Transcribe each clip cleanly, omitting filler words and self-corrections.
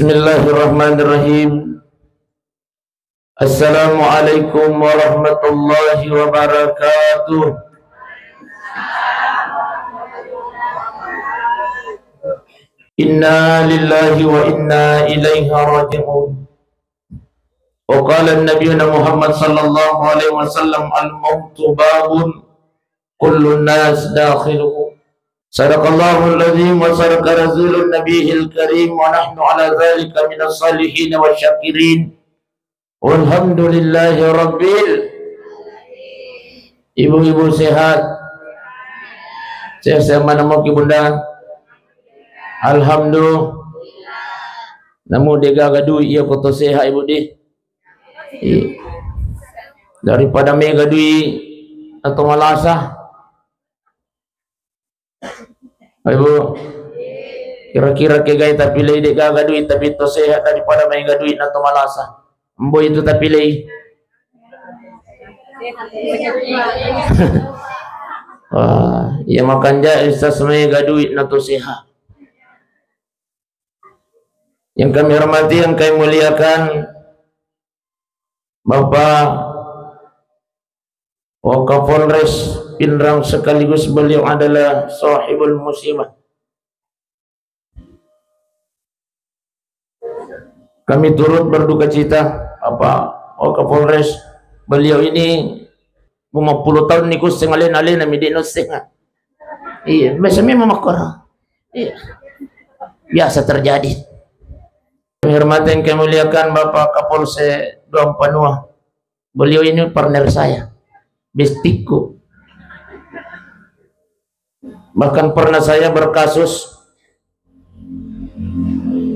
Bismillahirrahmanirrahim. Assalamualaikum warahmatullahi wabarakatuh. Inna lillahi wa inna ilaihi raji'un. Wa qala an-nabiyuna Muhammad sallallahu alaihi wasallam, al-mautu babun kullu nas dakhiluhu. Sadaqallahul azim wa sadaqa rasulun nabiyil karim wa nahnu ala dzalika minas salihin wa syakirin. Walhamdulillahi rabbil. Ibu-ibu sehat? Sehat mana mau ki bunda? Alhamdulillah. Namu dega gadui ia koto sehat ibu di. Daripada me gadui atau malasah. Ibu, kira-kira ke gaya tapi lay dek gaga duit tapi to sehat daripada main gaga duit atau malasa. Embo itu tapi lay. Wah, ia makan ja istas main gaga duit atau sehat. Yang kami hormati, yang kami muliakan, Bapak Wakapolres Pinrang, sekaligus beliau adalah sahibul musibah. Kami turut berduka cita Bapak Wakapolres. Beliau ini 50 tahun niku sing alin-alin nami di nusinga. Iya, mesemi memakor. Iya. Biasa terjadi. Kami hormati yang kami muliakan Bapak Kapolsek Doang Panua. Beliau ini partner saya. Bestiku. Bahkan pernah saya berkasus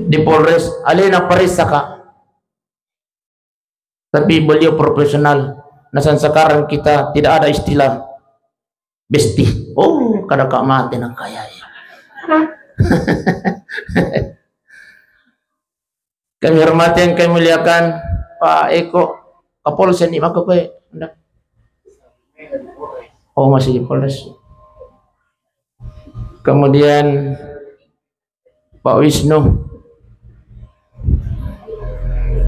di Polres alena parisaka, tapi beliau profesional. Nasan sekarang kita tidak ada istilah besti. Oh, kada kak mati nak kaya ya. Kami hormati yang kami muliakan Pak Eko Kapolsek ni maka pe. Oh, masih di Polres. Kemudian Pak Wisnu,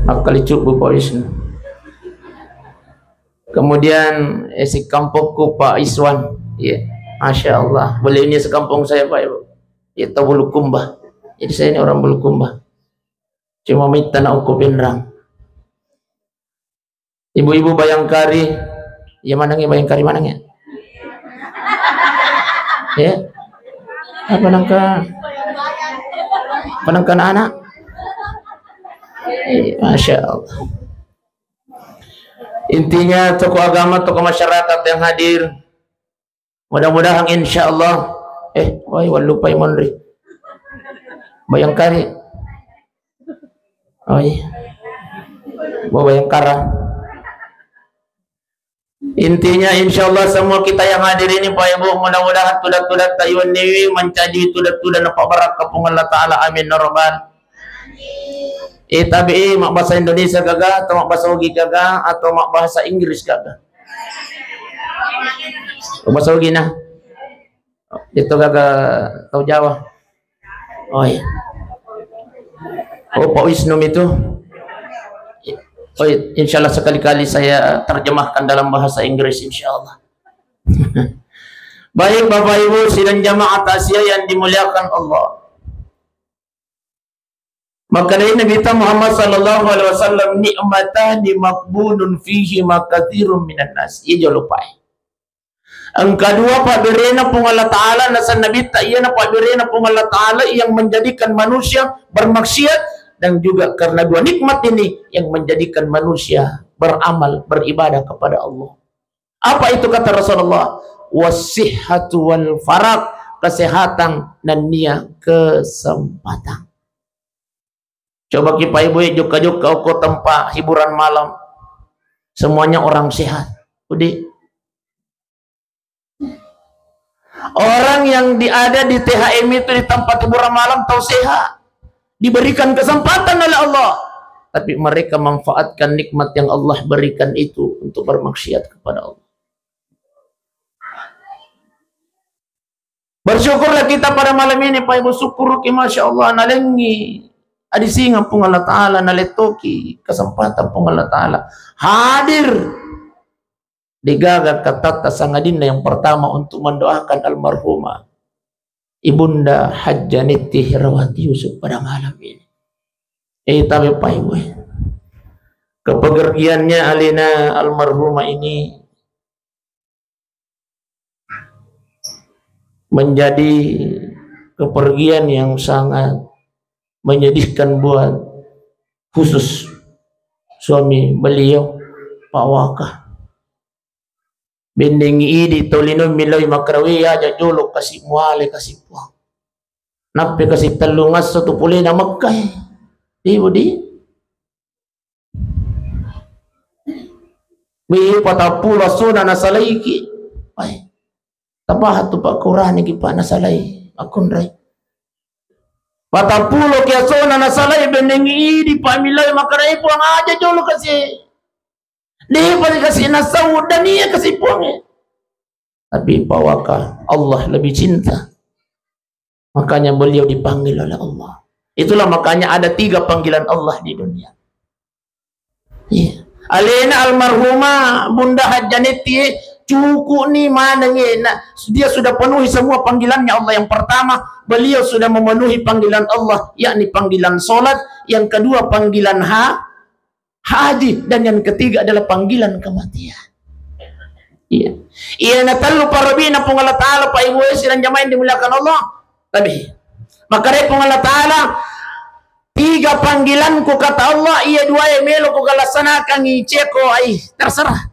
akali cukup Pak Wisnu. Kemudian si kampungku Pak Iswan, ya, masya Allah. Beliau ini sekampung saya Pak Ibu. Ya, tahu Bulukumba. Jadi saya ini orang Bulukumba. Cuma minta nak ukur Pinrang. Ibu-ibu Bayangkari, ya manangnya Bayangkari manangnya? Ya. Apa nangka anak? Masya Allah. Intinya tokoh agama, tokoh masyarakat yang hadir, mudah-mudahan insya Allah. Lupa Monri Bayangkari. Oh iya, Bayangkara. Intinya insya Allah semua kita yang hadir ini Pak Ibu, mudah-mudahan tudat-tudat tayun ini menjadi tudat-tudat nampak barak kapung Allah Ta'ala, amin noroban. Tapi mak bahasa Indonesia gaga atau mak bahasa Ugi gaga atau mak bahasa Inggris gaga? Bahasa Ugi nah itu gaga tahu Jawa. Oh iya. Oh Pak Wisnu itu. Oh, insya Allah sekali-kali saya terjemahkan dalam bahasa Inggris insya Allah. Baik Bapak Ibu sidang jamaah tasya yang dimuliakan Allah. Maka dari Nabi Muhammad sallallahu alaihi wasallam, nikmatani maqbulun fihi makathirun minan nas. Ia jangan lupa. Ang kedua Pak Birena pun Allah Ta'ala nasan Nabi tak ia na Pak Birena pun Allah Ta'ala yang menjadikan manusia bermaksiat, dan juga karena dua nikmat ini yang menjadikan manusia beramal, beribadah kepada Allah. Apa itu kata Rasulullah? Wasihhatu wal faraq, kesehatan dan nia kesempatan. Coba kita ibu juga ke tempat hiburan malam, semuanya orang sehat. Udah. Orang yang ada di THM itu di tempat hiburan malam tahu sehat, diberikan kesempatan oleh Allah, tapi mereka manfaatkan nikmat yang Allah berikan itu untuk bermaksiat kepada Allah. Bersyukurlah kita pada malam ini Pak Ibu, syukur ki masya Allah nalengi Adi singa pong Allah Ta'ala naletoki kesempatan pong Allah Ta'ala hadir di gaga katata sangadina yang pertama untuk mendoakan almarhumah Ibunda Hajjaniti Herawati Yusuf pada malam ini. Tapi Pak Ibu, kepergiannya alina almarhumah ini menjadi kepergian yang sangat menyedihkan buat khusus suami beliau Pak Waka. Bending idi tolino milay makrawi aja jolo kasih muale kasih puang. Nape kasih telungas satu pulih na Makkah. Di budi. Bi patapula suna nasalaiki. Ay. Tapahat tu Pak Qur'an iki pa nasalai akun ray. Patapulo kaya suna nasalai bending idi pa milay makrawi puang aja jolo kasih. Dia boleh kasih nasawud dan dia kasih puang. Tapi Pak Waka, Allah lebih cinta. Makanya beliau dipanggil oleh Allah. Itulah makanya ada 3 panggilan Allah di dunia. Alena almarhumah Bunda Hajjaniti cukup ni mana dia sudah penuhi semua panggilannya Allah. Yang pertama, beliau sudah memenuhi panggilan Allah, yakni panggilan solat. Yang kedua, panggilan haji, dan yang ketiga adalah panggilan kematian. Iya. Iya natalu parabina pung Allah Ta'ala Pak Ibu silang jamaah dimuliakan Allah. Tapi maka dari pung Allah Ta'ala 3 panggilanku kata Allah, iya 2 melo ku galasanakan ngiceko ai terserah.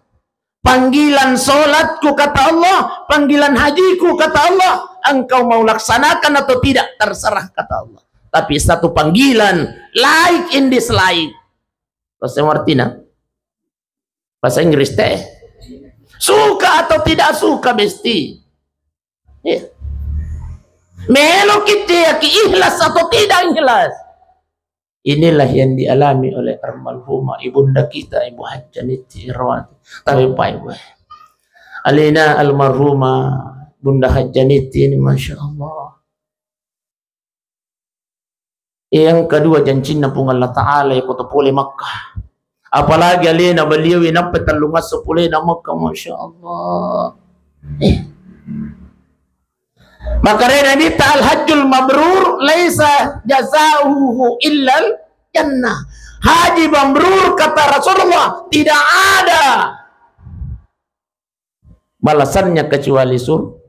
Panggilan solatku kata Allah, panggilan hajiku kata Allah, engkau mau laksanakan atau tidak terserah kata Allah. Tapi satu panggilan like in this life. Bahasa Martina, bahasa Inggris teh, suka atau tidak suka besti, melo kita ikhlas atau tidak ikhlas. Inilah yang dialami oleh almarhumah ibunda kita Ibu Hajjaniti Herawati. Tapi Pak Ibu, alina almarhumah Bunda Hajjaniti ini Masya Allah. Yang kedua janjinya pun Allah Ta'ala yang kota pulih Makkah. Apalagi alina beliau yang nampak terlungas sepulih na Makkah. Masya Allah. Maka Nabi ta'al hajjul mabrur laisa jazauhu illal jannah. Haji mabrur kata Rasulullah tidak ada balasannya kecuali surga.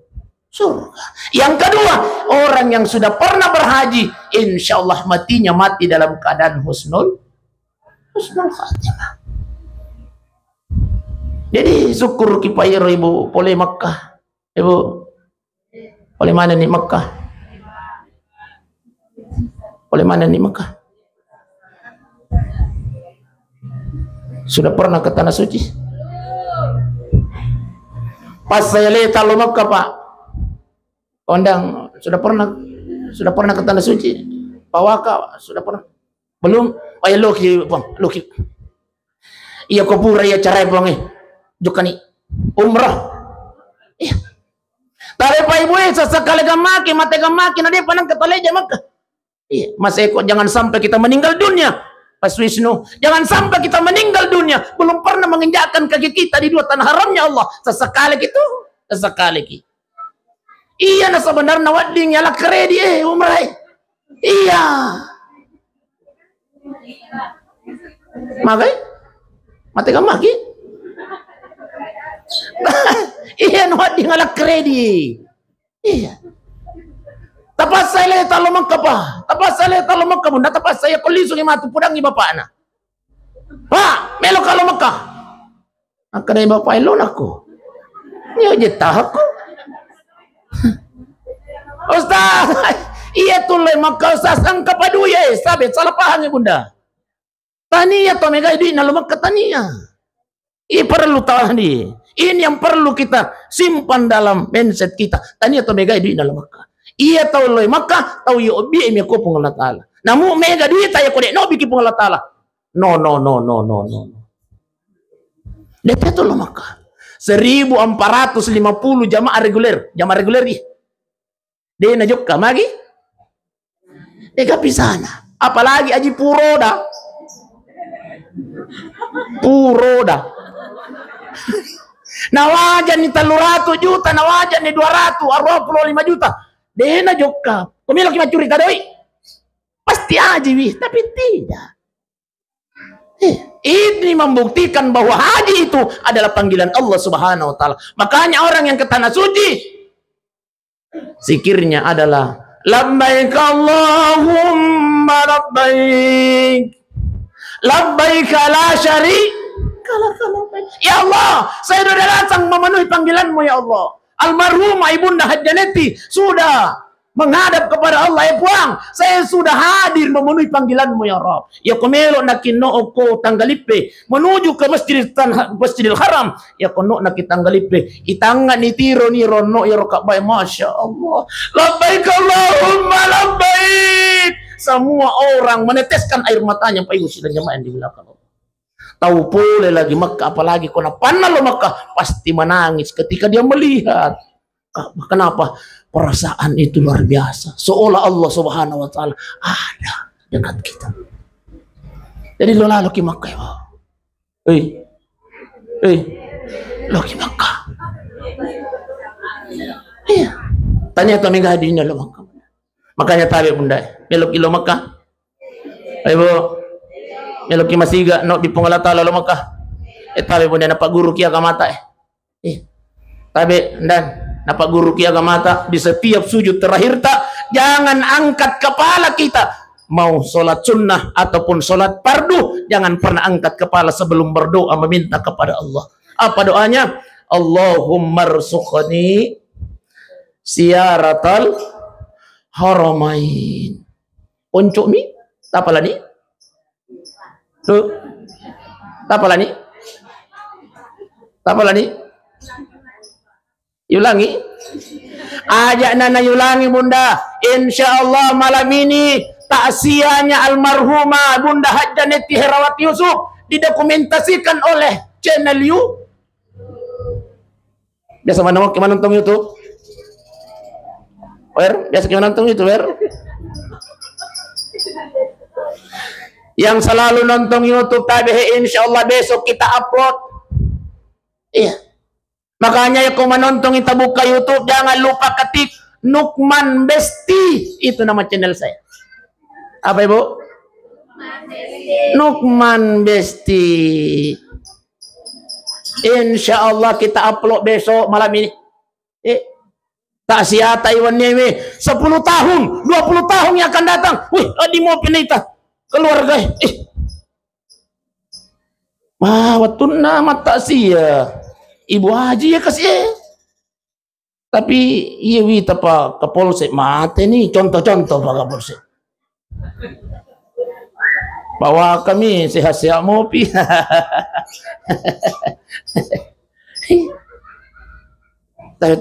Yang kedua, orang yang sudah pernah berhaji, insya Allah matinya mati dalam keadaan husnul khatimah. Jadi syukur kipairo Ibu boleh Makkah. Ibu boleh mana nih Makkah? Boleh mana nih Makkah? Sudah pernah ke tanah suci? Pas saya lihat kalau Makkah Pak Ondang sudah pernah ke tanah suci. Pak Waka sudah pernah? Belum? Ayo loki. Iya kopura ya cara bang jukani umrah. Iya. Tapi Pak Ibu sesekali gamaki mate gamaki na dia panang ketaleja Makkah. Iya, Mas Eko jangan sampai kita meninggal dunia. Pas Wisnu, jangan sampai kita meninggal dunia belum pernah menginjakkan kaki kita di 2 tanah haramnya Allah. Sesekali kita. Iya na sebenarnya wading nyala kredi umrah. Iya. Makai? Mati kamaki? Iya na wading nyala kredi. Iya. Tapas saya lihat kalau Makkah pa. Tapas saya lihat kalau Makkah bunda. Tapas saya kulisung imatu pudang bapak na. Pak, melo kalau Makkah. Akadai bapak ilon aku. Niyo jetah aku. Ustaz, iya tuloy Makkah Ustaz ang kapaduya sabi salah paham bunda. Tania to mega di na Makkah tania. Perlu tahu nih. Ini yang perlu kita simpan dalam mindset kita. Tania to mega di na Makkah. Iya tahu loy Makkah tahu yo bi mi ko pung Allah Taala. Namu mega duit tayo ko de no biki pung Allah Taala. No. Dete to lo Makkah. 1450 jamaah reguler di. Dia najuk ka magi. Eka pisana. Apalagi aji puro dah. Puro dah. Nawajan ni 300 juta, nawajan ni 225 juta. Dena jokap. Kumila kima curita doi. Pasti haji wih, tapi tidak. Ini membuktikan bahwa haji itu adalah panggilan Allah Subhanahu wa taala. Makanya orang yang ke tanah suci zikirnya adalah labbaik Allahumma labbaik. Labbaik la syarika lak. Ya Allah, saya sudah datang memenuhi panggilanmu ya Allah. Almarhumah Ibunda Hajjaneti sudah menghadap kepada Allah, ya puang, saya sudah hadir memenuhi panggilanmu ya Rabb. Ya komelo nakino ko tanggalipe menuju ke Masjidil Haram. Ya kono nak tanggalipe itanga ni tiro ni rono ya rokabay, masya Allah. Labbaik Allahumma labbaik. Semua orang meneteskan air matanya Pak Ibu dan jemaah di belakang. Tahu pula lagi Makkah, apalagi kona panah lo Makkah, pasti menangis ketika dia melihat. Kenapa? Perasaan itu luar biasa. Seolah Allah Subhanahu wa taala ada dekat kita. Jadi lo lalu ke Makkah ya. Lo ke Makkah. Iya. Tanya kami hadirin lo Makkah. Makanya tabi bunda, melok ilo Makkah. Ayo melok ki masiga no di pengalata lo Makkah. Tabi bunda napa guru kia kamata tabi dan napa guru kia kamata di setiap sujud terakhir tak jangan angkat kepala kita. Mau sholat sunnah ataupun sholat fardu, jangan pernah angkat kepala sebelum berdoa meminta kepada Allah. Apa doanya? Allahumma rzuqni siyaratal haramain. Poncok mi? Tapalah ni? Tuh. Tapalah ni? Tapalah ni? Yulangi? Ajak nana yulangi bunda. Insyaallah malam ini taksiyahnya almarhumah Bunda Hajjaneti Herawati Yusuf didokumentasikan oleh channel you. Biasa mana mau kemana nonton YouTube? Biasa kemana nonton YouTube? Yang selalu nonton YouTube tadi, insyaallah besok kita upload. Iya. Makanya ya kau menonton kita buka YouTube jangan lupa ketik Nukman Besti, itu nama channel saya. Apa Ibu? Nukman Besti. Insyaallah kita upload besok malam ini. Taksiah Taiwan ini 10 tahun, 20 tahun yang akan datang. Wih, di mau pinita keluarga. Waktu nama taksiah. Ibu Haji ya kasih. Tapi iya wita pak Kapolsek mate nih contoh-contoh pak Kapolsek. Bawa kami sehat-sehat mopi. Tahu.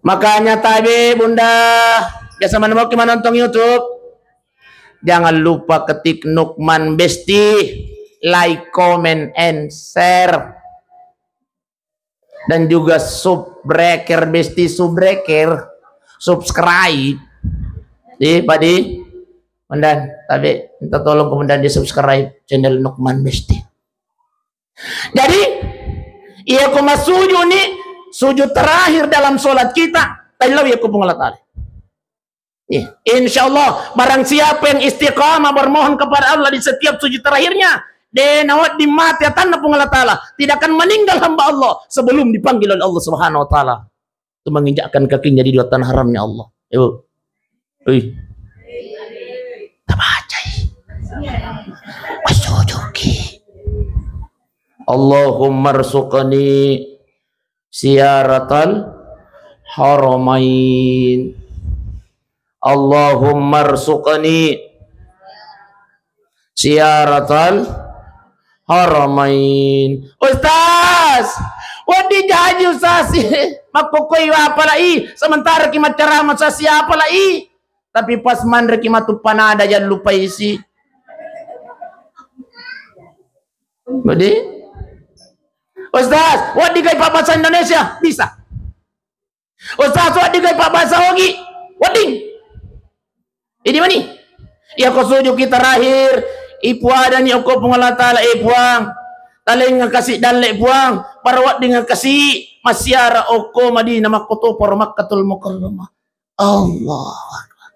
Makanya tadi bunda biasa mana mau gimana nonton YouTube, jangan lupa ketik Nukman Besti, like, comment, and share, dan juga subbreaker Besti subbreaker, subscribe. Pak Di, Mendan, tapi minta tolong kemudian di subscribe channel Nukman Besti. Jadi, iya kuma sujud nih, sujud terakhir dalam sholat kita. Tailaw ya kupung Allah Ta'ala. Insya Allah, barang siapa yang istiqamah bermohon kepada Allah di setiap sujud terakhirnya, denawat di mati tanah Allah Ta'ala, tidak akan meninggal hamba Allah sebelum dipanggil oleh Allah Subhanahu wa Ta'ala. Itu menginjakkan kakinya di dua tanah haramnya Allah. Ibu. Allahumma rzuqni siyaratal haramain. Allahumma rzuqni siyaratal haramain. Ustaz, wadi jaji Ustaz. Makukui apa lagi? Sementara kimat ceramah sa siapa lagi? Tapi pas mandre kimat tu panada jangan lupa isi. Budi? Ustaz, wadi gay Pak Bahasa Indonesia? Bisa. Ustaz, wadi gay Pak Bahasa Ogi? Wadi. Ini mana? Ya ko suju kita rahir ipuada ni oko pengolah taala ipuang taleng kasih dalek buang parawat dengan kasih masyara oko Madinah makoto por Makkatul Mukarramah. Allah Akbar.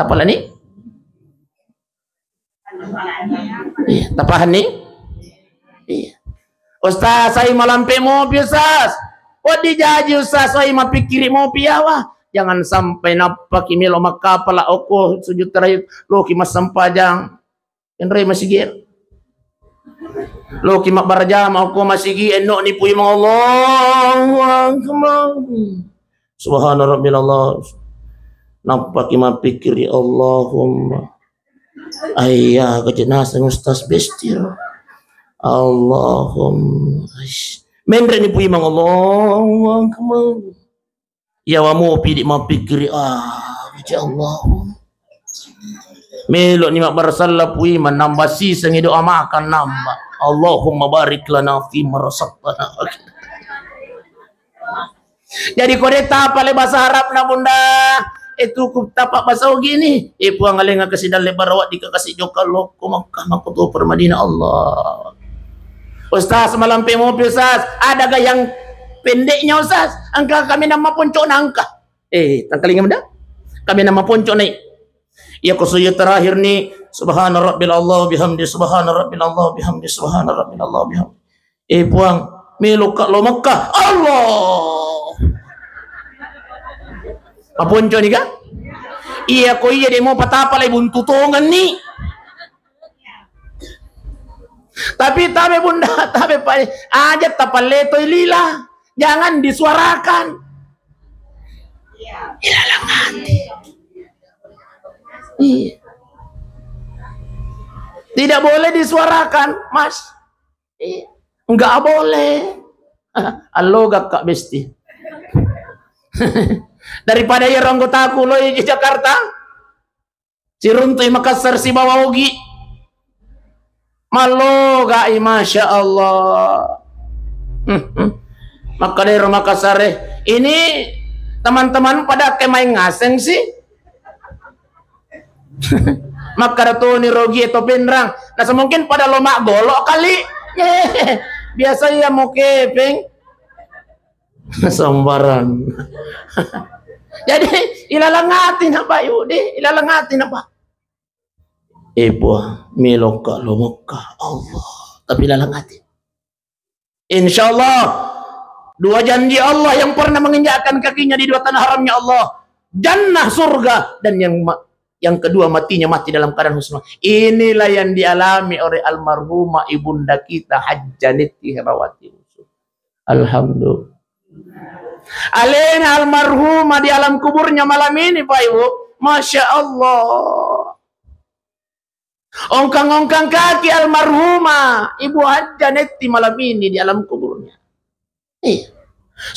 Apa lah ni? Iya, tapahan ni? Iya. Ustaz, saya malampe mobil, Ustaz. Wadi jaji, Ustaz, saya mapikiri mobil awah. Jangan sampai napak kimi lo makapala oko sujud terakhir lo kimas sampajang enre masigir lo kimak barjam oko masigi enok ni puy mga Allah subhana rabbil Allah napak kima pikiri Allahumma ayya kejenasa Ustaz bestir Allahumma mendre ni puy mga Allah ya wamu pidik mapikiri ya Allah melok ni mak barasallah pui menambah sisa ngi doa makan nambah Allahumma barik lana fi marasaqtana. Jadi kode tapa le bahasa Arab na bunda itu ku tapak bahasa gini puang alenga kasidan le barawat dikasih jokal ko Makkah makutu per Madinah Allah. Ustaz malam pe mobil Ustaz ada ga yang pendeknya Ustaz angka kami nama poncok nangka tangkalingan benda kami nama poncok naik ya kusuya terakhir ni subhana rabbil Allah bihamdi subhana rabbil Allah bihamdi subhana rabbil Allah bihamdi puang melok lo Makkah Allah apa poncok ni ka iya ko iya dia mau patapa lay buntutongan ni tapi tabe bunda tabe pa aja tapaletoy lila. Jangan disuarakan. Ilalang hati. Iya. Tidak boleh disuarakan, Mas. Iya. Enggak boleh. Allo gak besti. Daripada ya ranggotaku lo di Jakarta. Si Runtuy Makassar si Bawaugi. Malo gak masya Allah. Maka dari Makassar ini teman-teman pada kemain ngaseng sih. Maka itu ni rogi atau pinrang. Nah semungkin pada lomak golok kali. Biasa ya mau keping. Sambaran. Jadi ilalangatin apa yudi? Ilalangatin apa? Buah miloka lomoka Allah. Tapi ilalangatin. Insyaallah. Dua janji Allah yang pernah menginjakkan kakinya di dua tanah haramnya Allah. Jannah surga. Dan yang kedua matinya mati dalam keadaan husna. Inilah yang dialami oleh almarhumah ibunda kita Hajjaniti Herawati. Alhamdulillah. Alena almarhumah di alam kuburnya malam ini Pak Ibu. Masya Allah. Ongkang-ongkang kaki almarhumah Ibu Hajjaniti malam ini di alam kuburnya.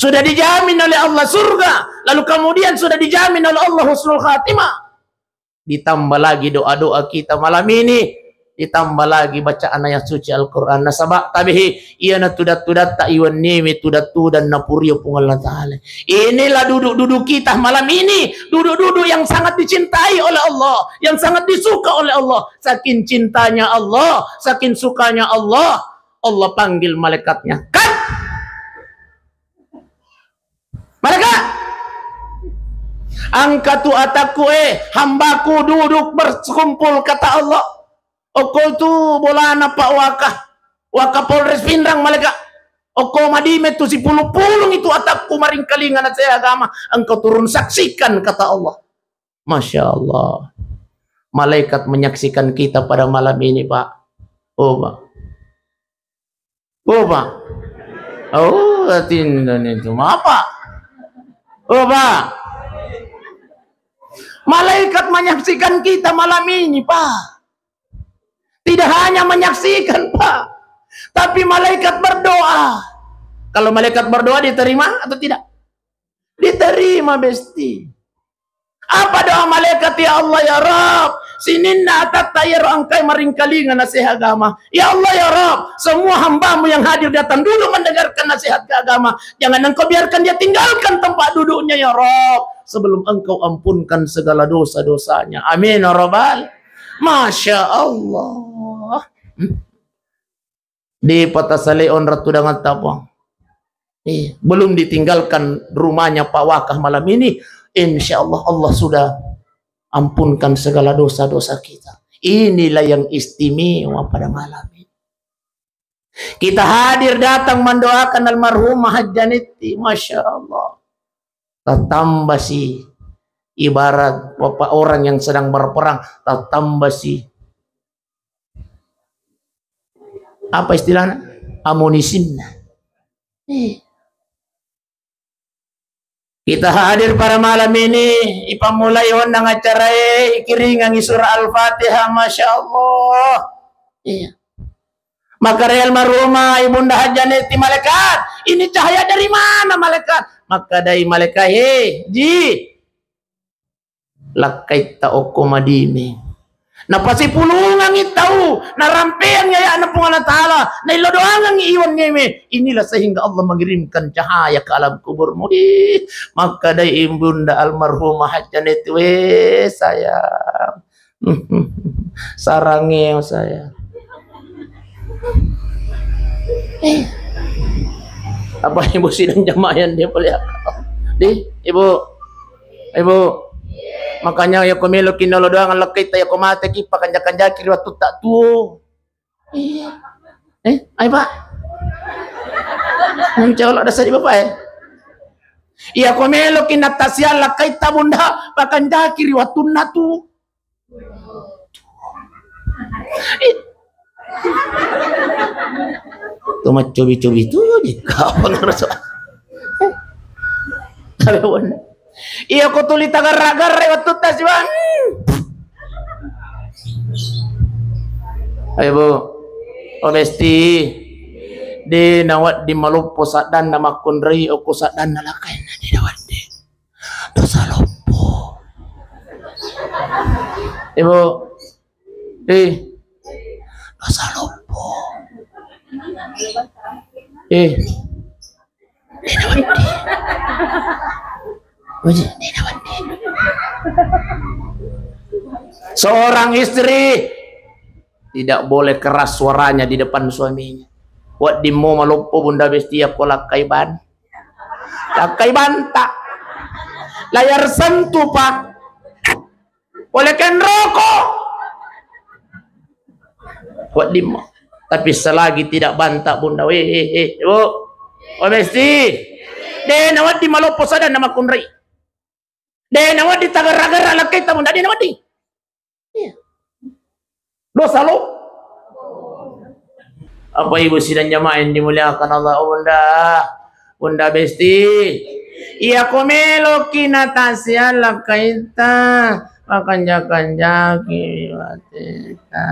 Sudah dijamin oleh Allah surga, lalu kemudian sudah dijamin oleh Allah husnul khatimah. Ditambah lagi doa-doa kita malam ini, ditambah lagi bacaan ayat suci Al-Quran. Nasabak tabihi iyana tudat-tudat tak iwan nimi tudat-tudan napuriyo pung Allah Ta'ala. Inilah duduk-duduk kita malam ini, duduk-duduk yang sangat dicintai oleh Allah, yang sangat disuka oleh Allah. Saking cintanya Allah, saking sukanya Allah, Allah panggil malaikatnya. Malaikat, angkatu ataku hambaku duduk berkumpul kata Allah. Oko tu bolana pak waka Polres Pindrang malaikat. Oko madime tu si pulung itu ataku maring kalingan at saya agama. Engkau turun saksikan kata Allah. Masya Allah. Malaikat menyaksikan kita pada malam ini Pak. Oh Pak. Oh Pak. Oh tindan itu apa? Oh Pak, malaikat menyaksikan kita malam ini Pak. Tidak hanya menyaksikan Pak, tapi malaikat berdoa. Kalau malaikat berdoa diterima atau tidak? Diterima besti. Apa doa malaikat ya Allah ya Rabb? Sininna atatayar angkai maringkalingan nasihat agama. Ya Allah ya Rabb, semua hambamu yang hadir datang dulu mendengarkan nasihat agama. Jangan engkau biarkan dia tinggalkan tempat duduknya ya Rabb. sebelum engkau ampunkan segala dosa-dosanya. Amin ya rabbal. Masya Allah. Di Patasaleon Ratu dengan Tabang. Belum ditinggalkan rumahnya Pak Wakah malam ini, insya Allah Allah sudah ampunkan segala dosa-dosa kita. Inilah yang istimewa pada malam ini. Kita hadir datang mendoakan almarhumah Hajjaniti, masya Allah. Tambah sih ibarat bapak orang yang sedang berperang, tambah sih apa istilahnya, amunisin. Kita hadir pada malam ini, ipamulai ng acara ikiringang surah Al-Fatihah, masya Allah. Iya. Maka real maruma ibunda Hajjaniti malaikat, ini cahaya dari mana malaikat? Maka dari malaikat, ji lakay tao kumadimi. Napasi pulungan itaw, narampian ngaya na po Allah Ta'ala, na ilodoangan iiwan ngayme. Inilah sehingga Allah mengirimkan cahaya ke alam kubur mo. Maka day ibunda almarhumah Hajjaniti, sayang. Sarangnya saya. Apa ibu sidang jamayan dia boleh? Ibu. Makanya ya kumilo kinolo doang ang lakay tayo kumate kipa kanya-kanya kiriwa tuta tuo. Ay ba? Ang cawala dasa di ba pa Iya kumilo kinatasya lakay tabunda pakanya kiriwa tunna tu. Tumacobi-cobi tu di kapang raso. Kawan. Iya ko tulit agar-agar waktu tas bang. Ayo bu, obesti di nawat di malupo sadan nama kunri o sadan nalakay na di nawat di dosa lopo. Ibu, dosa lopo. Di nawat di. Seorang istri tidak boleh keras suaranya di depan suaminya. Buat dimo malumpo bunda besti ako lakay banta layar sentuh pak boleh kan rokok buat dimo. Tapi selagi tidak banta bunda ibu besti de nawat di malumpo sada nama kunri. De nawat di tagar-agar alak kita bunda de nawat di. Dosa lo. Apa ibu sidang jamaah yang dimuliakan Allah, bunda besti. Iya komelo kinatasya lakaita makanja-kanja kiwatita.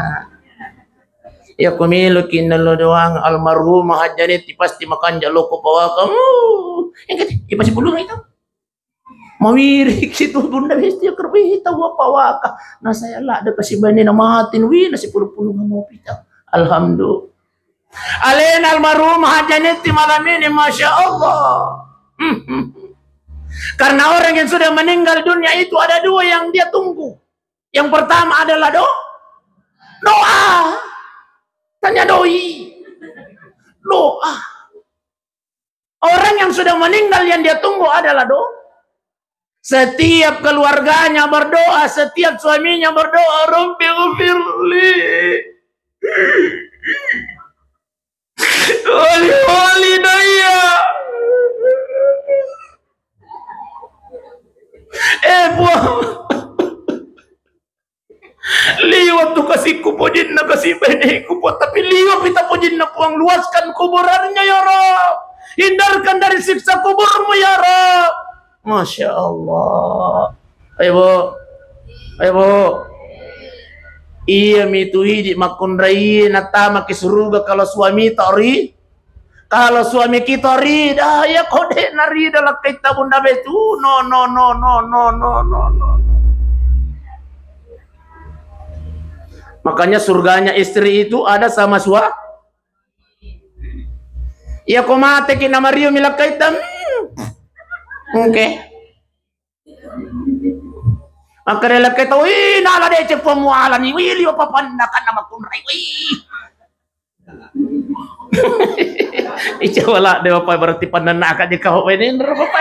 Iya komelo kinalo doang almarhumah Hajjaniti pasti makanja loko bawa kamu. Yang pasti pulung itu. Mawirik situ bunda besti kerbita apa waka. Nah saya lah ada kasih bani nama hatin nasi puluh-puluh mau pita. Alhamdulillah. Alain almarhumah Hajjaniti malam ini masya Allah. Karena orang yang sudah meninggal dunia itu ada dua yang dia tunggu. Yang pertama adalah doa. Tanya doi. Doa. Orang yang sudah meninggal yang dia tunggu adalah doa. Setiap keluarganya berdoa, setiap suaminya berdoa, Rabbi ghfirli wali daya. Buah liwat tu kasih kupojin na kasih benih kupot, tapi liwat kita pojin na puang luaskan kuburannya ya Rabb, hindarkan dari siksa kuburmu ya Rabb. Masya Allah. Ayo bu. Iya mitui di makunrai natama kisuruga kalau suami tori. Kalau suami kita rida ya kode narida lah kita bunda betu. No. Makanya surganya istri itu ada sama suami. Ya komate kina Mario milakaita. Oke. Maka rela kita, wih, nala deh cek pemualan ni, wih, liwa papandakan nama kunrai, wih. Ica wala dewa pa berarti pandanaka di kau ini nerapa pa.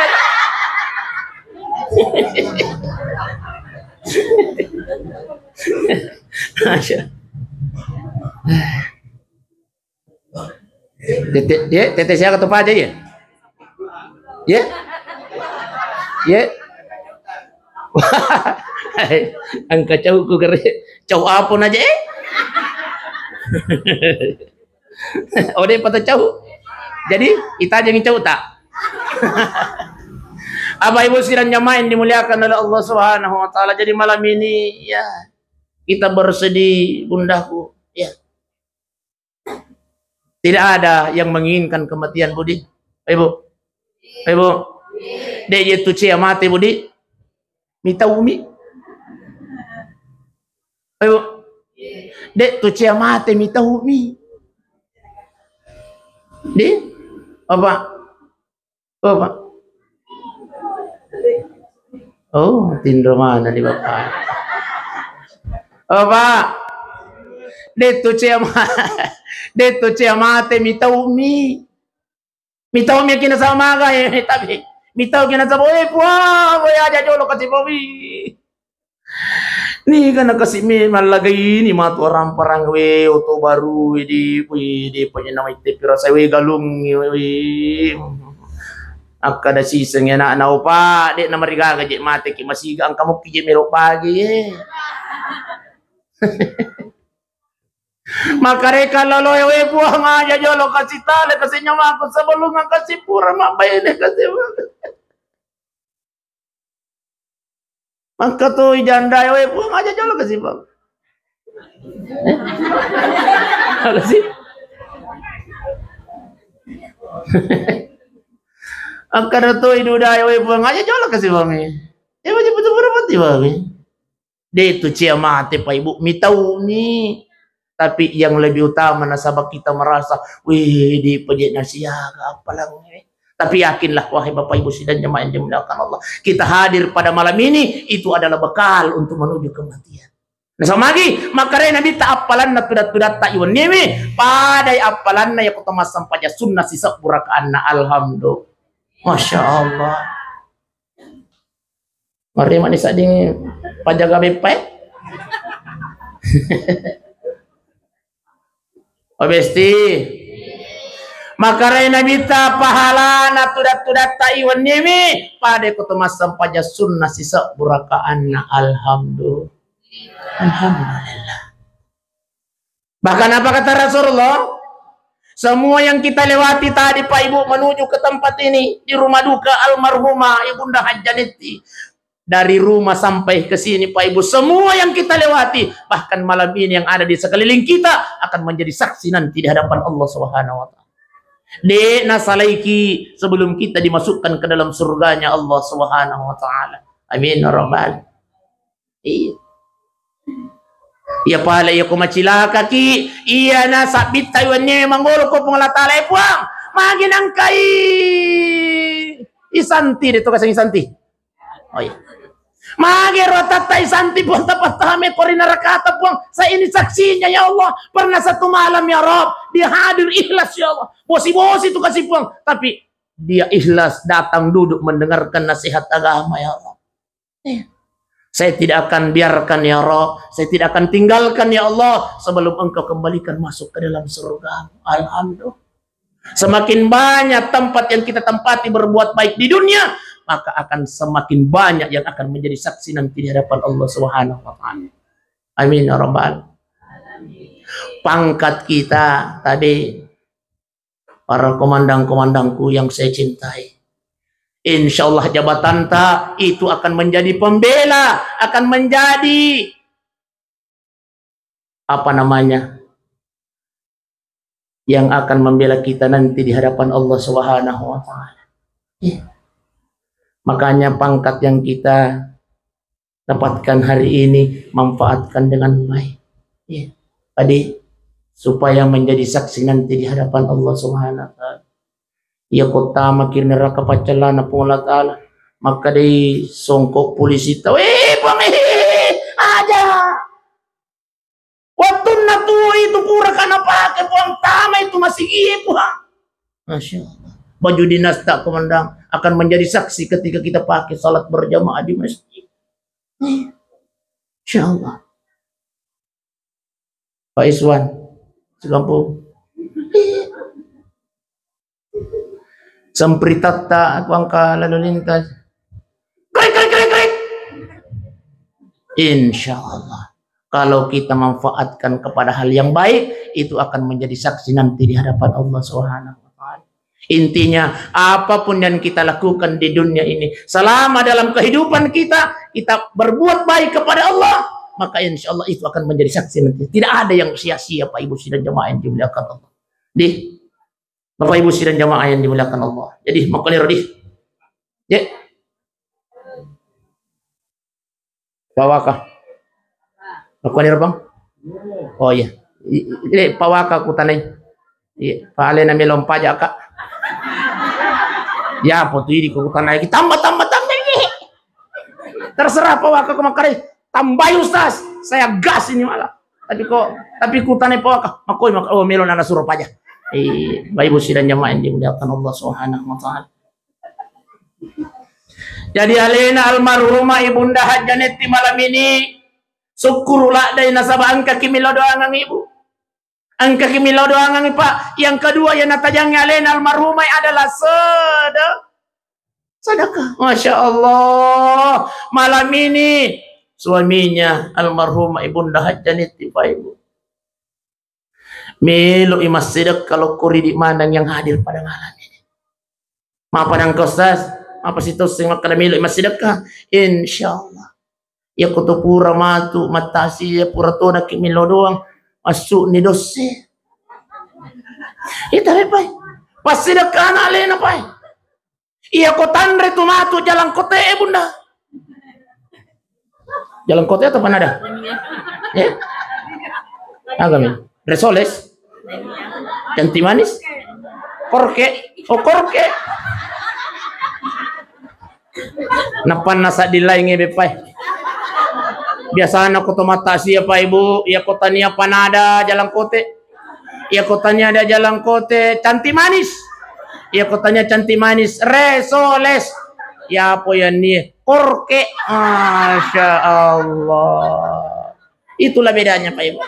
Tete siapa tu aja ya? Ya? Ya? Angka cau ku kere cau apa aja oh dia patah cau jadi kita jangan cau tak Abah ibu sidang jamaah dimuliakan oleh Allah Subhanahu wa taala. Jadi malam ini ya kita bersedih bundaku ya. Tidak ada yang menginginkan kematian Budi. Ibu. Ibu. Dia itu cia mati Budi. Mita umi. Ibu. Dek tu cia mati mita umi. Dek. Apa? Apa? Oh, tindro mana di bapak? Bapak, detto cia mate mi taumi kina sama maga tapi mi tau kina sa boy puang boy aja jolo kasi boy ni kana kasi mi malagay ni matu orang parang we auto baru di punya nama ite pero sa we galung we akada siseng ya na upa dek na marigaga je mate ki masiga ang kamu kije mero pagi Makareka loloy we buang aja jolo kasih tale kasih nyama aku sebelum kasih pura mabayane kasih maka tuh janda we buang aja jolo kasih bang kasih akar tuh iduda we buang aja jolo kasih bang ya macam betul berapa bang dia itu cia mati pak ibu mitau ni tapi yang lebih utama nasabah kita merasa wih di pejit nasiaga apalang tapi yakinlah wahai bapak ibu sidang jemaah yang dimuliakan Allah kita hadir pada malam ini itu adalah bekal untuk menuju kematian nah sama lagi makanya nabi tak apalan na tudat tak iwan nimi pada apalan na yakut masam paja sunnah sisa burakaan na alhamdulillah masya Allah mari manis ading pajaga bepek Obesti maka nabi ta pahala na tudat taiwan nimi pada kutumasam paja sunnah sisa burakaan na alhamdulillah bahkan apa kata Rasulullah semua yang kita lewati tadi Pak Ibu menuju ke tempat ini di rumah duka almarhumah Ibunda Hajjaniti dari rumah sampai ke sini Pak Ibu semua yang kita lewati bahkan malam ini yang ada di sekeliling kita akan menjadi saksi nanti di hadapan Allah Subhanahu wa taala. De nasalaiki sebelum kita dimasukkan ke dalam surganya Allah Subhanahu wa taala. Amin ya rabbal. Iya. Iya pala iya kumacilaka ki iya na sabit tayo ni manggolo ko pong latalay puang maginang kay isanti dito kasi isanti. Oh iya. Magero tatay santi po tapat kami ko rin narakata po sa ini saksinya ya Allah pernah satu malam ya Rob dia hadir ikhlas ya Allah bosi-bosi itu kasih puang tapi dia ikhlas datang duduk mendengarkan nasihat agama ya Allah saya tidak akan biarkan ya Rob saya tidak akan tinggalkan ya Allah sebelum engkau kembalikan masuk ke dalam surga alhamdulillah semakin banyak tempat yang kita tempati berbuat baik di dunia maka akan semakin banyak yang akan menjadi saksi nanti di hadapan Allah Subhanahu wa taala. Amin ya rabbal alamin. Pangkat kita tadi para komandan-komandanku yang saya cintai. Insyaallah jabatan ta itu akan menjadi pembela, akan menjadi apa namanya? Yang akan membela kita nanti di hadapan Allah Subhanahu wa taala. Makanya pangkat yang kita dapatkan hari ini manfaatkan dengan baik. Tadi supaya menjadi saksi nanti di hadapan Allah Subhanahu wa taala. Ya kota makin neraka pacalana pun Allah taala. Maka di songkok polisi tahu bang itu pura karena pakai puang tama itu masih iya puang. Masya Allah. Baju dinas tak komandang akan menjadi saksi ketika kita pakai salat berjamaah di masjid. Insya Allah. Pak Iswan, sekampung. Sempritata aku angka lalu lintas. Krik. Insya Allah. Kalau kita manfaatkan kepada hal yang baik, itu akan menjadi saksi nanti di hadapan Allah Subhanahu wa Ta'ala. Intinya, apapun yang kita lakukan di dunia ini, selama dalam kehidupan kita berbuat baik kepada Allah, maka insya Allah itu akan menjadi saksi nanti. Tidak ada yang sia-sia, Pak Ibu sidang jamaah yang dimuliakan Allah. Bapak Ibu sidang jamaah yang dimuliakan Allah. Jadi, mau kalian ya. Bawakah? Aku ni bang? Oh iya. Ini pawaka ku tanay. Pak Ale na milom paja kak. Ya potu ini ku tanay. Tambah ini. Terserah pawaka ku makari. Tambah ustaz. Saya gas ini malah. Tapi ku tanay pawaka. Makoy oh milon na suruh paja. Bapak Ibu sidang jamaah yang dimuliakan Allah Subhanahu wa Ta'ala. Jadi alena almarhumah Ibunda Hajjaneti malam ini syukurlah dari nasabah angka kimilo doang ang ibu. Angka kimilo doang ang Pak. Yang kedua yang natajangnya alena almarhumah adalah sedekah. Masya Allah. Malam ini suaminya almarhumah Ibunda Hajjaneti Pak Ibu. Milo imas sedekah kalau kuri di mandang yang hadir pada malam ini. Maaf padang kostas. Apa sih tuh sing makadamilo imas sedekah? Insyaallah. Ya kutu pura matu matasi ya pura tona kimilo doang masuk ni dosi. Ita pai. Pas sedekah na alena pai. Iya kotandre tu matu jalan kote bunda. Jalan kote atau mana ada? Ya. Agami. Resoles. Cantik manis. Korke. Oh korke. Napan nasa dilay ngebe pai. Biasanya kota mata siapa ibu? Ya kotanya panada jalan kote. Ya kotanya ada jalan kote cantik manis. Ya kotanya cantik manis. Resoles. Ya apa yang nih? Korke. Masya Allah. Itulah bedanya Pak Ibu.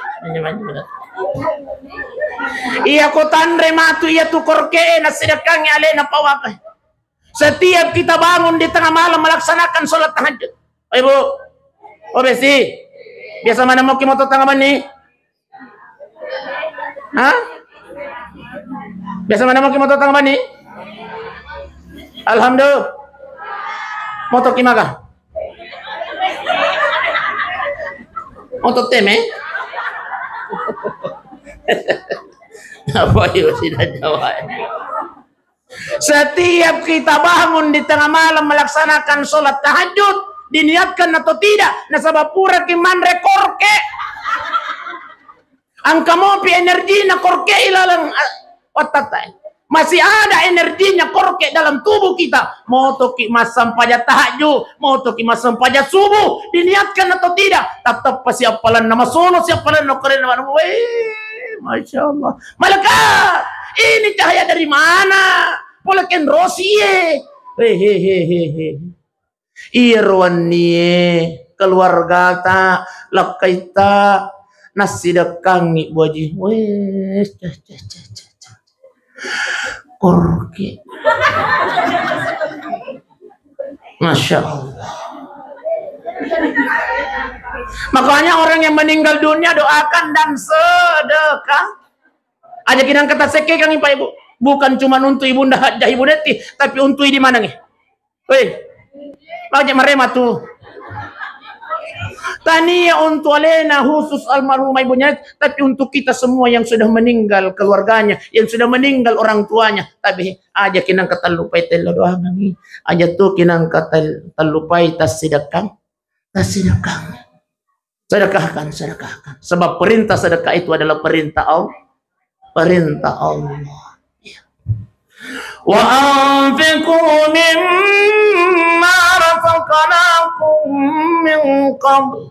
Iya kotan rematu iya tu korke na sedekahnya alena pawakai. Setiap kita bangun di tengah malam melaksanakan sholat tahajud. Oh, Ibu, oh besi, biasa mana mau kimoto tengah mani? Hah? Biasa mana mau kimoto tengah mani? Alhamdulillah. Moto kimaka? Moto teme? Apa itu sudah jawab? Setiap kita bangun di tengah malam melaksanakan sholat tahajud, diniatkan atau tidak, nasabah pura kiman rekorke. Angka mopi energinya korke ilalang otatai. Masih ada energinya korke dalam tubuh kita. Mau toki masam pada tahajud, mau toki masam pada subuh, diniatkan atau tidak, tetap pasti apalan nama solo, siapalan nokorin nama. Masya Allah. Malaikat, ini cahaya dari mana? Polekan rosie. Hehehehe. Irwan nie keluarga ta lakaita nasidakangi buaji. Wes korke. Masya Allah. Makanya orang yang meninggal dunia doakan dan sedekah. Aja kinang kata seke kang Pak Ibu. Bukan cuma untuk Ibunda Hajjah Ibu Neti, tapi untuk di mana nih? Woi. Banyak merema tuh. Tania untuk alena khusus almarhumah ibunya, tapi untuk kita semua yang sudah meninggal keluarganya, yang sudah meninggal orang tuanya. Tapi aja kinang katalupai telo doang nih. Aja tuh kinang katalupai tas sedekah. Sedekahkan. Sebab perintah sedekah itu adalah perintah Allah. Wa anfiqu mimma razaqnakum min qabl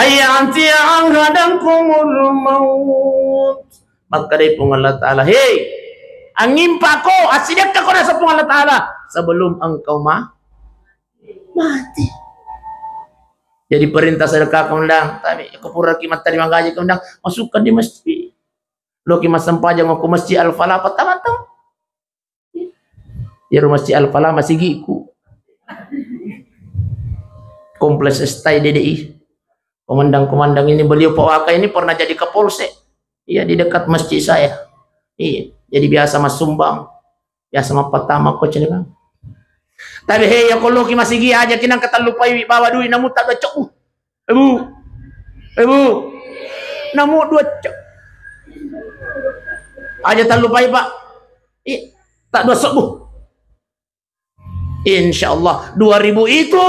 ay ya'tiya ahadakumul maut maut. Maka dari pun Allah Ta'ala, hei, angimpa ko, asidak ka ko na sa pun Allah Ta'ala sebelum engkau mati. Jadi perintah sedekah kondang, tapi kepura kimat tadi manggaji kondang, masukkan di masjid. Lo kimat sempajang aku masjid Al-Falah pertama tahu. Ya rumah masjid Al-Falah masih giku. Kompleks STI DDI. Komandang-komandang ini beliau Pak Waka ini pernah jadi kapolsek. Iya di dekat masjid saya. Iya, jadi biasa mas sumbang. Biasa mas pertama kau cerita. Tapi hei ya kalau ki masih gi aja kinang kata lupai bawa duit namu tak ada cok. Ibu. Namu dua cok. Aja tak lupai Pak. Tak dua sok bu. Insyaallah 2000 itu.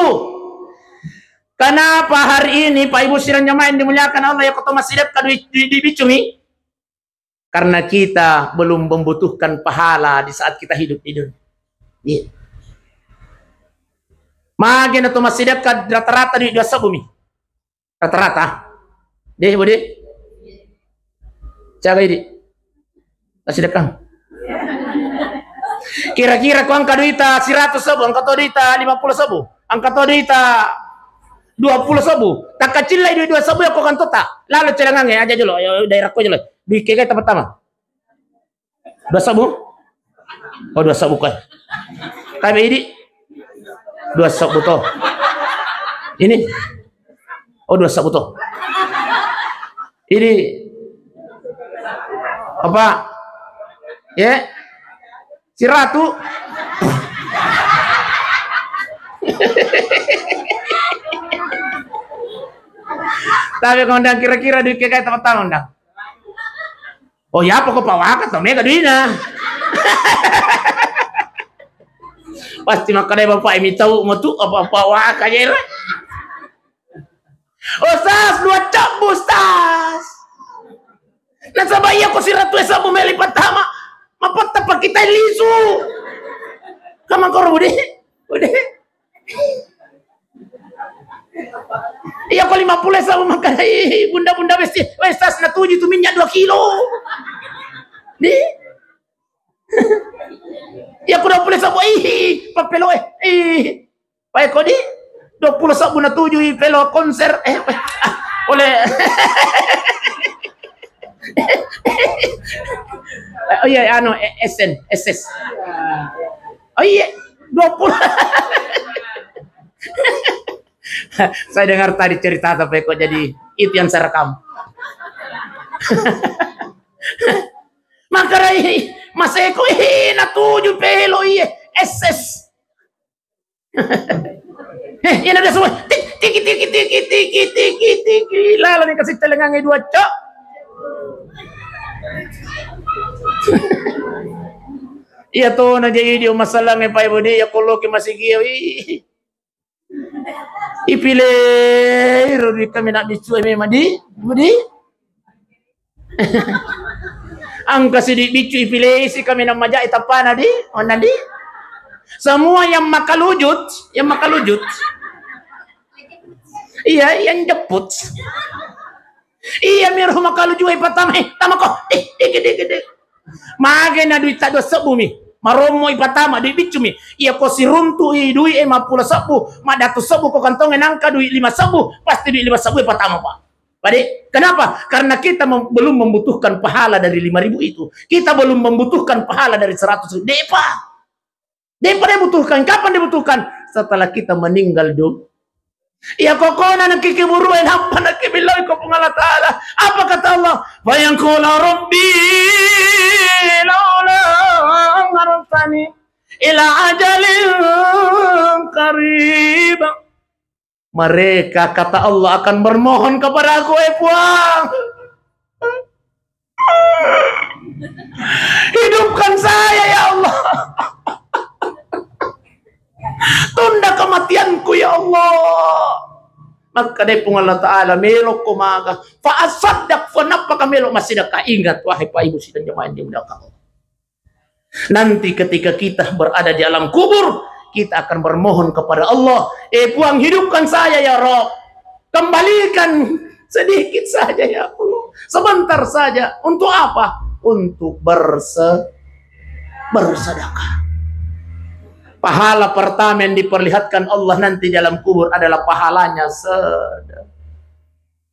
Kenapa hari ini Pak Ibu Siran Jamaah yang dimuliakan Allah ya kota masjid di bicumi? Karena kita belum membutuhkan pahala di saat kita hidup di dunia. Iya. Magen atau masjid rata-rata di dua bumi. Rata-rata. Deh, boleh. Jaga ini. Masjid dekang. Kira-kira kau angka duita 100 sabu, angka duita 50 sabu, angka duita 20 sabu, tak kecil lagi duit 2 sabu ya kau kan tota. Lalu celangan ya aja dulu, ya daerah kau dulu. Di keke pertama. 2 sabu? Oh 2 sabu kan. Kami ini 2 sabu toh. Ini. Oh 2 sabu toh. Ini apa? Ya. Si Ratu. Tapi kondang kira-kira duit kayak teman-teman undang. Oh ya apa kok Pak Waka tuh mega duitnya. Pasti makanya Bapak ini tahu mau tuh apa Pak Waka ya. Ustaz 2 cok Ustaz. Nah sabaya ko si Ratu esa bumeli pertama. Mapat apa kita lisu. Kamu kau udah. Iya kau 50 sama makan. Bunda-bunda besti. Westas na 7 tu minyak 2 kilo. Nih. Iya kau 20 sama papelo Pak kau di 20 sama na 7 pelo konser oleh. Oh iya anu SS. Oh iya 20. Saya dengar tadi cerita tapi kok jadi itu yang saya rekam. Maka Mas Eko na 7 pelo iya SS. Ini ada semua tiki lalu nih kasih telengangnya 2 cok. Iya tuh na jadi dia masalah ng Pak Ibu dia kalau ke masih giyo ipilih rudi kami nak dicuai memang di ang kasi di bicu ipilih si kami nak majak itapa na di ona di semua yang makalujut iya yang jeput iya miru makalujut pertama tama ko gede magen na duit tak 2 sebumi maromo ipatama di bicumi iya ko si runtu duit 50 sabu madatu sabu ko kantong nangka duit 5 sabu pasti duit 5 sabu ipatama Pak. Pade, kenapa? Karena kita belum membutuhkan pahala dari 5.000 itu. Kita belum membutuhkan pahala dari 100. Depa dibutuhkan. Kapan dibutuhkan? Setelah kita meninggal dulu. Iya kokona ng kikiburuin hampa na kibiloy ko pong Allah Ta'ala. Apa kata Allah? Bayangkula Rabbi laula ngarantani ila ajalin qarib. Mereka kata Allah akan bermohon kepada aku puang. Hidupkan saya ya Allah. Tunda kematianku ya Allah. Maka dari pun Allah Ta'ala melok kumaga fa'asaddak fanapaka melok masidaka. Ingat wahai Pak Ibu sidang jemaah yang dimuliakan Allah. Nanti ketika kita berada di alam kubur kita akan bermohon kepada Allah, puang hidupkan saya ya Rob. Kembalikan Sedikit saja ya Allah. Sebentar saja. Untuk apa? Untuk bersedekah. Pahala pertama yang diperlihatkan Allah nanti dalam kubur adalah pahalanya sedekah.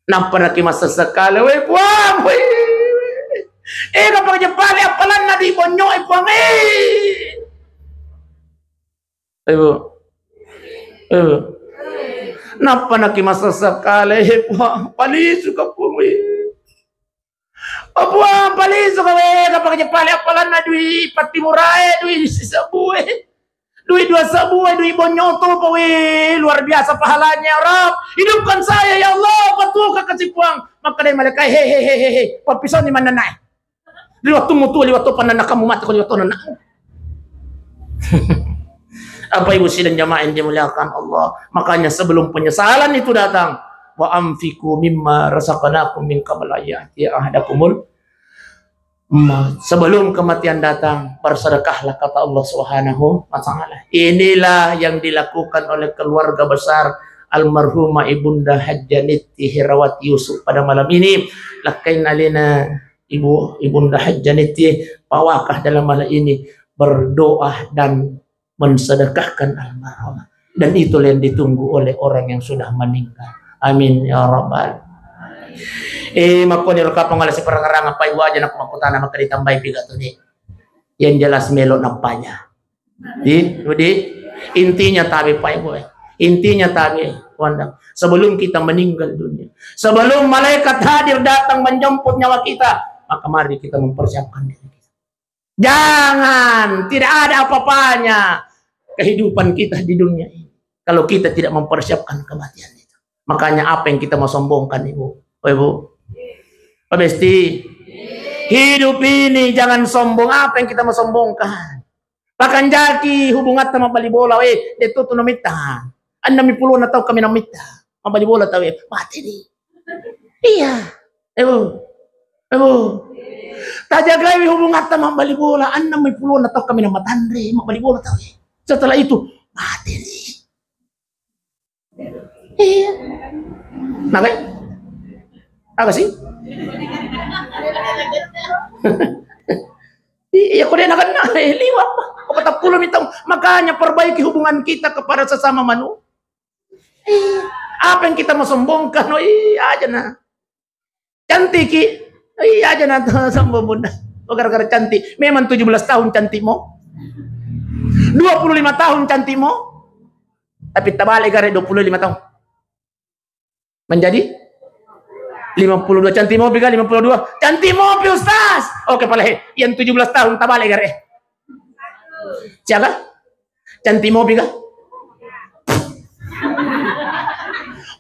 Nampak nak masa sekali, weh puang, weh. Kapag jepali apalan na di bonyo ay puang, Ibu. Nampak nak masa sekali, puang, palisu ka puang, weh. Puang, palisu ka, weh. Kapag jepali apalan na di pati murai, di sisabu, weh. Duit 2 sabu, duit bonyoto, pawe luar biasa pahalanya ya Rabb. Hidupkan saya ya Allah, patuh kasih puang. Maka dia malaikat hehehehe, papisau ni mana naik. Liwat tu mutu, liwat tu panana kamu mati, liwat tu nana. Apa ibu sidang jamaah yang dimuliakan Allah. Makanya sebelum penyesalan itu datang, wa amfiku mimma razaqnakum min qabl ayati ahadakumul. Sebelum kematian datang, bersedekahlah kata Allah Subhanahu wa taala. Inilah yang dilakukan oleh keluarga besar almarhumah Ibunda Hajjaniti Herawati Yusuf pada malam ini. Lakain alina Ibunda Hajjaniti, pawakah dalam malam ini berdoa dan mensedekahkan almarhumah. Dan itulah yang ditunggu oleh orang yang sudah meninggal. Amin ya rabbal. Makonil ka pangalas si perang apa iwa aja nak makutana maka ditambay bigato ni. Yang jelas melok nampanya. Intinya tabi pa ibu. Intinya tabi wandang. Sebelum kita meninggal dunia, sebelum malaikat hadir datang menjemput nyawa kita, maka mari kita mempersiapkan diri kita. Jangan, tidak ada apa-apanya kehidupan kita di dunia ini kalau kita tidak mempersiapkan kematian itu. Makanya apa yang kita mau sombongkan ibu? Ibu, Pak Besti, hidup ini jangan sombong. Apa yang kita mau sombongkan? Pakan jaki hubungan sama bali bola, itu tuh namita. Anda mipuluh na tahu kami namita. Mabali bola tahu, mati ni. Iya, ibu. Tajagai hubungan sama bali bola. Anda mipuluh na tahu kami namatandre. Mabali bola tahu. Setelah itu mati ni. Iya. Nakai? Apa sih? Iya, kau dia nak kena liwat. Kau kata puluh mitang. Makanya perbaiki hubungan kita kepada sesama manusia. Apa yang kita mau sombongkan? Oh iya aja nah. Cantik ki. Iya aja nah sombong bunda. Oh gara-gara cantik. Memang 17 tahun cantik mo. 25 tahun cantik mo. Tapi tabalik gara 25 tahun. Menjadi 52 cantik mobil kan 52 cantik mobil Ustaz. Oke pala yang 17 tahun tabale gare. Siapa? Cantik mobil kan?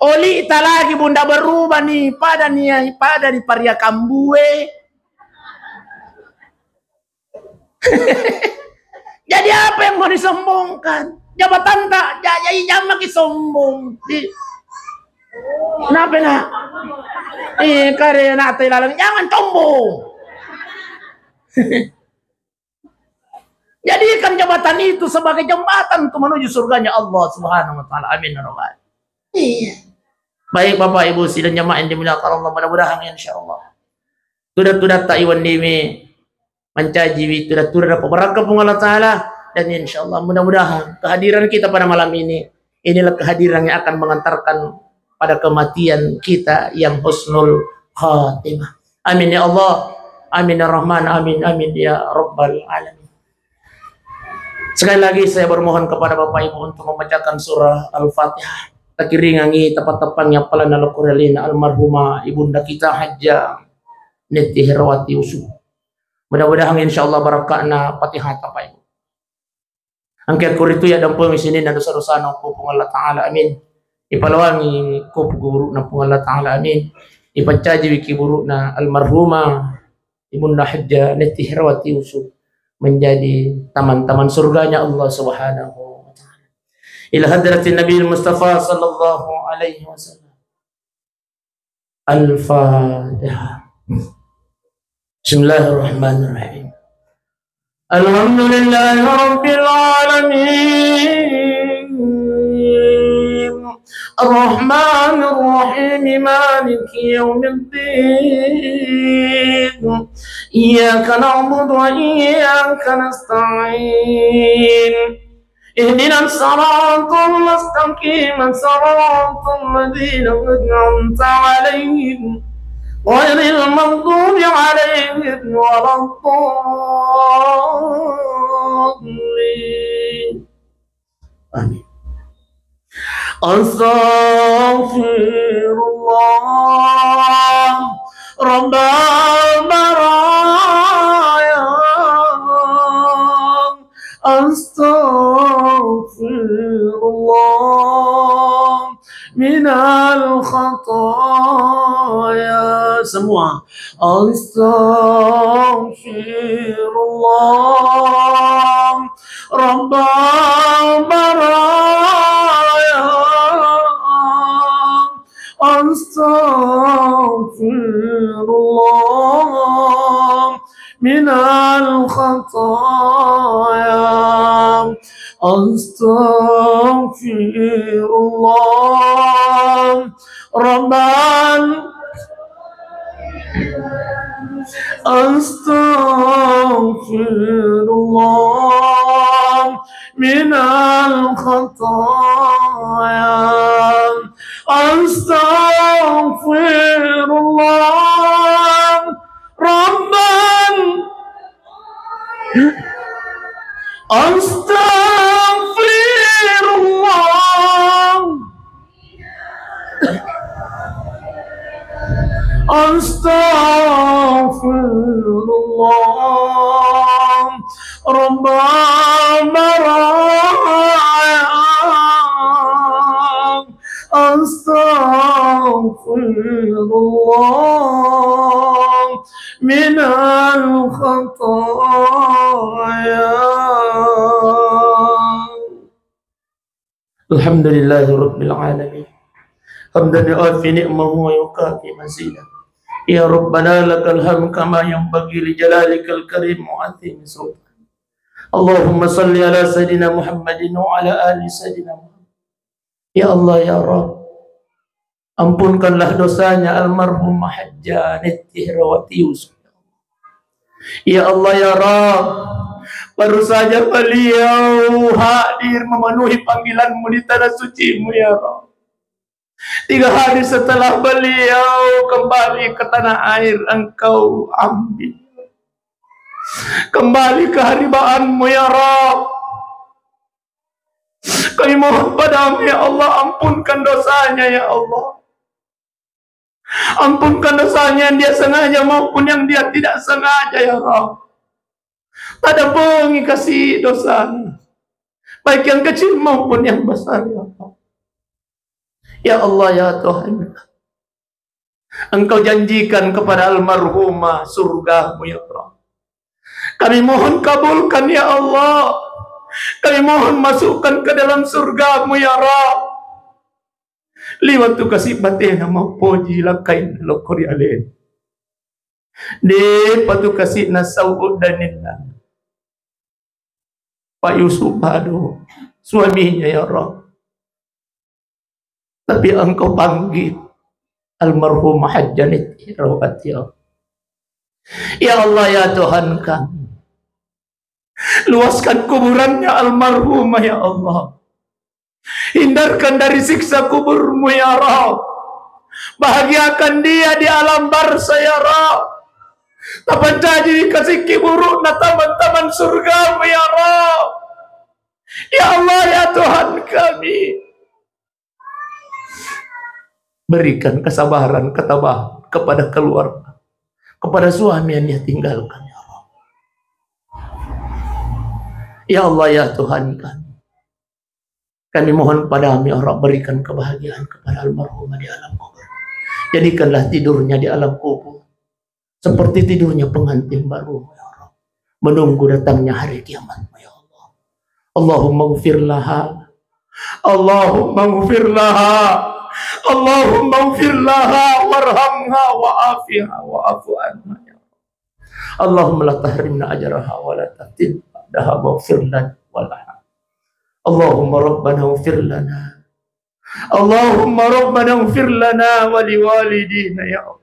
Oli ita lagi bunda berubah nih pada di paria kambue. Jadi apa yang mau disombongkan? Jabatan tak jadi jangan lagi sombong. Kenapa nak? Karena nak lalang jangan sombong. Jadikan jabatan itu sebagai jembatan untuk menuju surganya Allah Subhanahu wa taala. Amin ya rabbal. Iya. Baik Bapak Ibu sidang jamaah yang dimuliakan Allah, mudah-mudahan insyaallah. Tudat-tudat tak iwan dimi mencaji tudat-tudat peberkah Allah taala dan insyaallah mudah-mudahan kehadiran kita pada malam ini inilah kehadiran yang akan mengantarkan pada kematian kita yang husnul khatimah. Amin ya Allah. Amin ya Rahman. Amin amin ya Rabbal alamin. Sekali lagi saya bermohon kepada Bapak Ibu untuk membacakan surah Al-Fatihah. Takiringangi tepat-tepatnya pelana al-Qur'alina almarhumah ibunda kita Hajjah Niti Herawati Yusuf. Mudah-mudahan insyaallah barakahna Fatihah Bapak Ibu. Angkat kuritu ya dan pengisinin dan dosa-dosa nangku Allah Ta'ala. Amin. Ipalawangi ko buruk na pong Allah Ta'ala amin. Ipacaji wiki buruk na almarhumah ibunda Hajjah Niti Herawati Yusuf menjadi taman-taman surganya Allah Subhanahu wa taala. Ila hadratin Nabi Mustafa sallallahu alaihi wasallam. Al-Fatihah. Bismillahirrahmanirrahim. Alhamdulillahi rabbil alamin. الرحمن الرحيم مالك يوم الدين إياك نعبد وإياك نستعين اهدنا الصراط المستقيم صراط الذين أنعمت عليهم غير المغضوب عليهم ولا الضالين آمين. أستغفر الله رب البرايا أستغفر الله من الخطايا semua Astaghfirullah Rabbal Baraya Astaghfirullah minal khataya Astaghfirullah Rabbal Astaghfirullah minal khataya Astaghfirullah Rabban Astaghfirullah Astaghfirullah Rabbal Baraya Astaghfirullah minal khataya. Alhamdulillahi Rabbil Alamin hamdan yu'afi ni'mahu wa yukafi mazidah. Ya Rabbana lakal hamd kama yanbaghi li jalalikal karim wa azimi sultan. Allahumma salli ala Sayyidina Muhammadin wa ala ali Sayyidina Muhammad. Ya Allah ya Rabb, ampunkanlah dosanya almarhum Hajjanit Tihrawati Yusuf. Ya Allah ya Rabb, baru saja beliau hadir memenuhi panggilanmu di tanah suci-Mu ya Rabb. 3 hari setelah beliau kembali ke tanah air, Engkau ambil kembali keharibaanmu ya Rabb. Kami mohon padamu ya Allah, ampunkan dosanya ya Allah. Ampunkan dosanya yang dia sengaja maupun yang dia tidak sengaja ya Rabb. Pada bengi kasih dosanya, baik yang kecil maupun yang besar ya Allah. Ya Allah ya Tuhan, Engkau janjikan kepada almarhumah surga-Mu ya Allah. Kami mohon kabulkan ya Allah. Kami mohon masukkan ke dalam surga-Mu ya Rabb. Liwat tu kasih batena mau poji lakain lokori alen. De patu kasih nasau udaninna. Pak Yusuf Bado suaminya ya Rabb. Tapi Engkau panggil almarhum Hajjanit Tihrawati ya Allah. Ya Allah ya Tuhan kami, luaskan kuburannya almarhumah ya Allah. Hindarkan dari siksa kubur-Mu ya Rabb. Bahagiakan dia di alam barza ya Rabb. Tapan jadi kasih kiburu na taman-taman surga-Mu ya Rabb. Ya Allah ya Tuhan kami, berikan kesabaran, ketabahan kepada keluarga, kepada suami yang dia tinggalkan ya Allah. Ya Allah ya Tuhan kami mohon padamu ya Allah, berikan kebahagiaan kepada almarhumah di alam kubur. Jadikanlah tidurnya di alam kubur seperti tidurnya pengantin baru ya Allah, menunggu datangnya hari kiamat ya Allah. Allahumma ghfir laha, Allahumma ghfir laha, Allahumma ghfir laha warhamha wa'afiha wa'afu anha ya Allah. Allahumma la tahrimna ajraha wa la taftin ba'daha waghfir lana wa laha. Allahumma rabbana ghfir lana Allahumma rabbana ighfir lana wa liwalidina ya Allah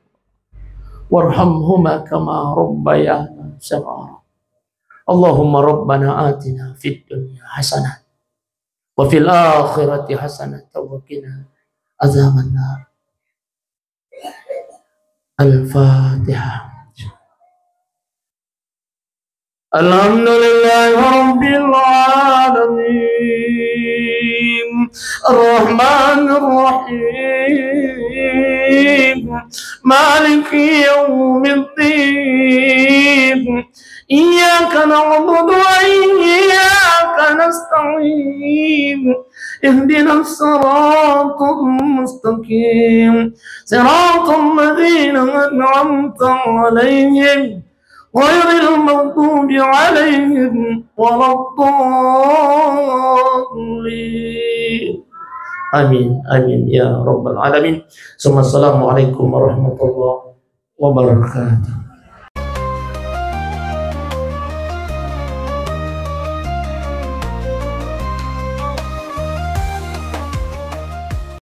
warhamhuma kama rabbayana shaghara. Allahumma rabbana atina fid dunya hasanah wa fil akhirati hasanah wa qina azabannar. Al-Fatihah. Alhamdulillahi rabbil alamin Ar-Rahmanir Rahim Maliki yawmiddin Iyyaka na'budu wa iyyaka nasta'in Ihdinas siratal mustaqim Siratal ladzina an'amta 'alaihim غير المغضوب عليهم ولا الضالين. آمين آمين يا رب العالمين. ثم السلام عليكم ورحمة الله وبركاته.